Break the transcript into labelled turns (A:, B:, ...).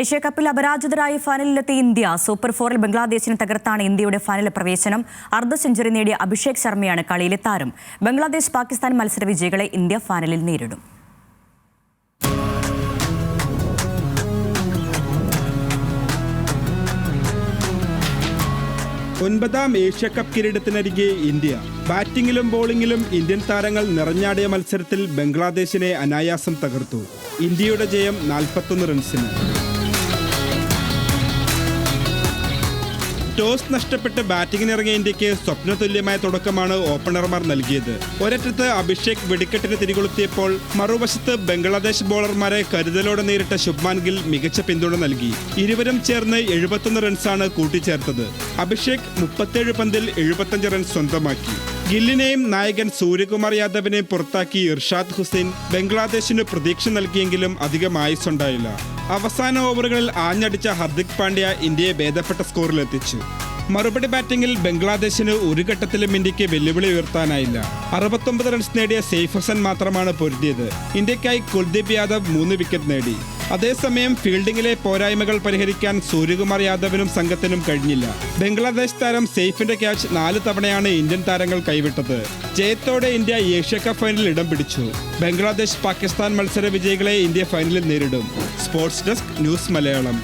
A: ഏഷ്യാകപ്പിൽ അപരാജിതരായി ഫൈനലിലെത്തിയ India super ഫോറിൽ ബംഗ്ലാദേശിനെ തകർത്താണ് ഇന്ത്യയുടെ ഫൈനൽ പ്രവേശനം. അർദ്ധ സെഞ്ചുറി നേടിയ അഭിഷേക് ശർമ്മയാണ് കളിയിലെ താരം. ബംഗ്ലാദേശ് പാകിസ്ഥാൻ മത്സര വിജയികളെ ഇന്ത്യ ഫൈനലിൽ നേരിടും.
B: ഒൻപതാം ഏഷ്യാകപ്പ് കിരീടത്തിനരികെ ഇന്ത്യ. ബാറ്റിംഗിലും ബോളിംഗിലും ഇന്ത്യൻ താരങ്ങൾ നിറഞ്ഞാടിയ മത്സരത്തിൽ ബംഗ്ലാദേശിനെ അനായാസം തകർത്തു. ഇന്ത്യയുടെ ജയം 41 റൺസിന്. ടോസ് നഷ്ടപ്പെട്ട് ബാറ്റിംഗിനിറങ്ങിയ ഇന്ത്യക്ക് സ്വപ്നതുല്യമായ തുടക്കമാണ് ഓപ്പണർമാർ നൽകിയത്. ഒരറ്റത്ത് അഭിഷേക് വെടിക്കെട്ടിന് തിരികൊളുത്തിയപ്പോൾ മറുവശത്ത് ബംഗ്ലാദേശ് ബോളർമാരെ കരുതലോടെ നേരിട്ട ശുഭ്മാൻ ഗിൽ മികച്ച പിന്തുണ നൽകി. ഇരുവരും ചേർന്ന് 71 റൺസാണ് കൂട്ടിച്ചേർത്തത്. അഭിഷേക് 37 പന്തിൽ 75 റൺസ് സ്വന്തമാക്കി. ഗില്ലിനെയും നായകൻ സൂര്യകുമാർ യാദവിനെയും പുറത്താക്കി ഇർഷാദ് ഹുസൈൻ ബംഗ്ലാദേശിന് പ്രതീക്ഷ നൽകിയെങ്കിലും അധികം ആയുസ്സുണ്ടായില്ല. അവസാന ഓവറുകളിൽ ആഞ്ഞടിച്ച ഹർദിക് പാണ്ഡ്യ ഇന്ത്യയെ ഭേദപ്പെട്ട സ്കോറിലെത്തിച്ചു. മറുപടി ബാറ്റിംഗിൽ ബംഗ്ലാദേശിന് ഒരു ഘട്ടത്തിലും ഇന്ത്യക്ക് വെല്ലുവിളി ഉയർത്താനായില്ല. 69 റൺസ് നേടിയ സെയ്ഫ് ഹസൻ മാത്രമാണ് പൊരുതിയത്. ഇന്ത്യക്കായി കുൽദീപ് യാദവ് 3 വിക്കറ്റ് നേടി. അതേസമയം ഫീൽഡിംഗിലെ പോരായ്മകൾ പരിഹരിക്കാൻ സൂര്യകുമാർ യാദവിനും സംഘത്തിനും കഴിഞ്ഞില്ല. ബംഗ്ലാദേശ് താരം സെയ്ഫിന്റെ ക്യാച്ച് 4 തവണയാണ് ഇന്ത്യൻ താരങ്ങൾ കൈവിട്ടത്. ജയത്തോടെ ഇന്ത്യ ഏഷ്യാകപ്പ് ഫൈനലിൽ ഇടം പിടിച്ചു. ബംഗ്ലാദേശ് പാകിസ്ഥാൻ മത്സര വിജയികളെ ഇന്ത്യ ഫൈനലിൽ നേരിടും. Sports desk, news Malayalam.